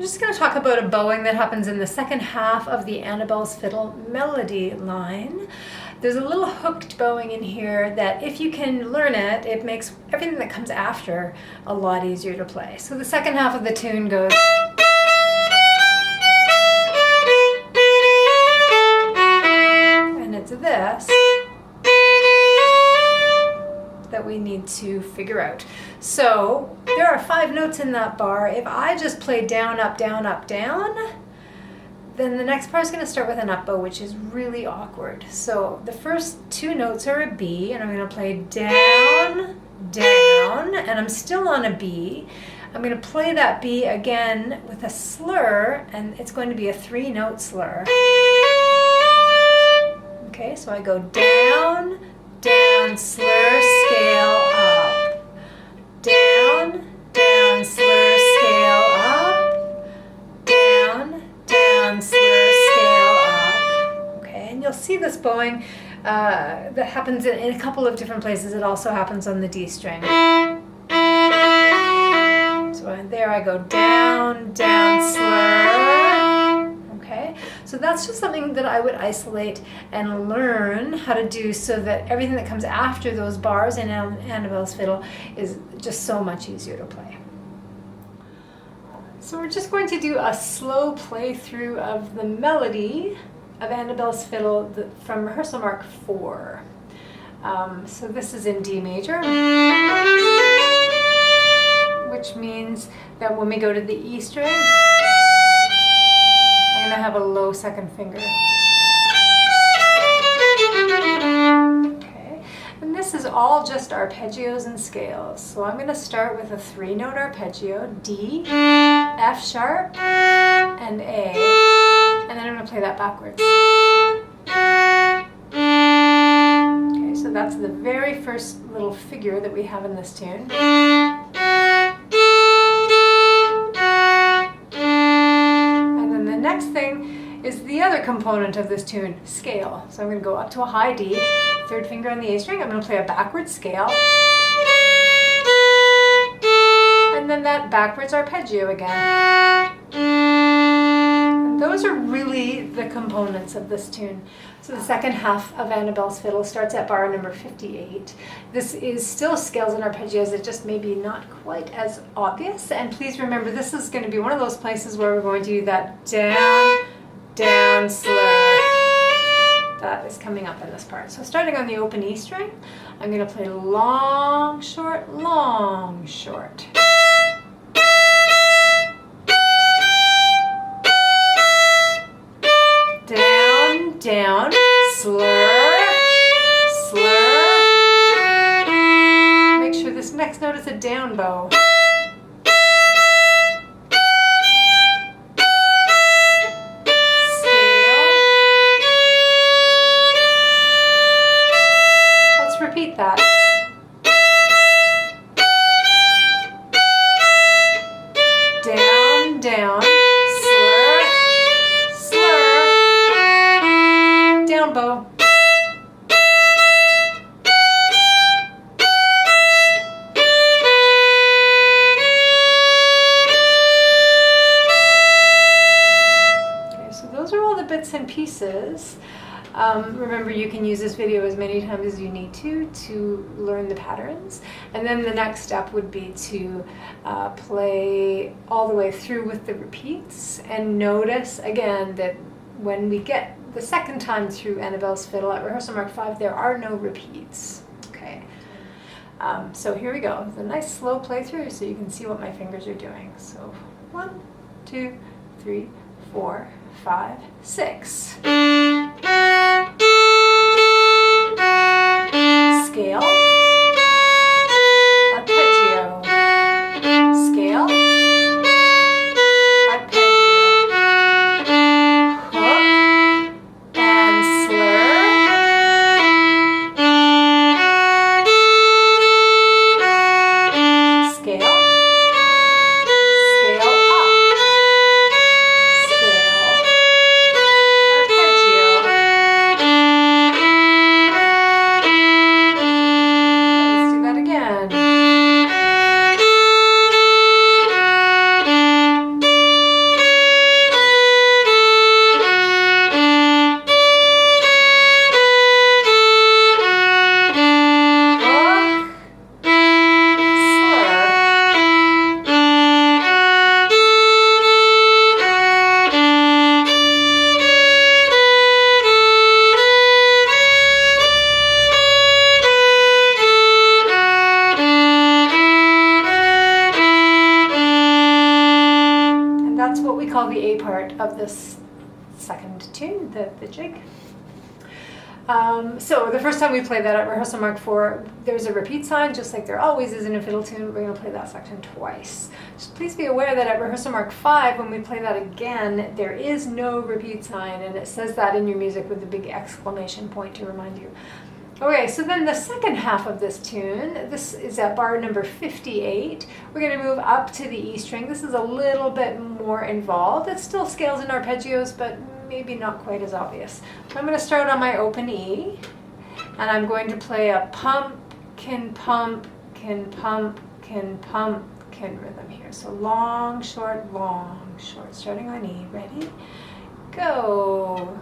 just going to talk about a bowing that happens in the second half of the Annabelle's Fiddle melody line. There's a little hooked bowing in here that if you can learn it, it makes everything that comes after a lot easier to play. So the second half of the tune goes... and it's this that we need to figure out. So there are 5 notes in that bar. If I just play down, up, down, up, down, then the next part is going to start with an up bow, which is really awkward. So the first 2 notes are a B, and I'm going to play down, down, and I'm still on a B. I'm going to play that B again with a slur, and it's going to be a 3-note slur. Okay, so I go down, down, slur, scale, up. Down, down, slur, scale, up. Down, down, slur, scale, up. Okay, and you'll see this bowing that happens in a couple of different places. It also happens on the D string. So there I go, down, down, slur. Okay, so that's just something that I would isolate and learn how to do so that everything that comes after those bars in Annabelle's Fiddle is just so much easier to play. So we're just going to do a slow playthrough of the melody of Annabelle's Fiddle from rehearsal mark 4. So this is in D major, which means that when we go to the E string, I'm going to have a low second finger. Okay, and this is all just arpeggios and scales. So I'm going to start with a 3-note arpeggio, D, F sharp, and A, and then I'm going to play that backwards. Okay, so that's the very first little figure that we have in this tune. Next thing is the other component of this tune, scale. So I'm going to go up to a high D, 3rd finger on the A string. I'm going to play a backwards scale. And then that backwards arpeggio again. And those are really the components of this tune. So the second half of Annabelle's Fiddle starts at bar number 58. This is still scales and arpeggios, it just maybe not quite as obvious. And please remember, this is going to be one of those places where we're going to do that down, down, slur. That is coming up in this part. So starting on the open E string, I'm going to play long, short, long, short. Down, down, slur, slur. Make sure this next note is a down bow. Scale. Let's repeat that. Down, down, slur, slur. Down bow. Okay, so those are all the bits and pieces. Remember, you can use this video as many times as you need to learn the patterns. And then the next step would be to play all the way through with the repeats, and notice again that when we get the second time through Annabelle's Fiddle at rehearsal mark 5, there are no repeats. Okay, so here we go. It's a nice slow playthrough so you can see what my fingers are doing. So 1, 2, 3, 4, 5, 6. Scale, arpeggio, scale, arpeggio, hook, and slur, scale, scale up, scale, arpeggio, bit of this second tune, the jig. So the first time we play that at rehearsal mark 4, there's a repeat sign, just like there always is in a fiddle tune. We're going to play that section twice. Just please be aware that at rehearsal mark 5, when we play that again, there is no repeat sign, and it says that in your music with a big exclamation point to remind you. Okay, so then the second half of this tune, this is at bar number 58. We're going to move up to the E string. This is a little bit more involved. It still scales and arpeggios, but maybe not quite as obvious. I'm going to start on my open E, and I'm going to play a pumpkin, pumpkin, pumpkin, pumpkin rhythm here. So long, short, starting on E. Ready? Go.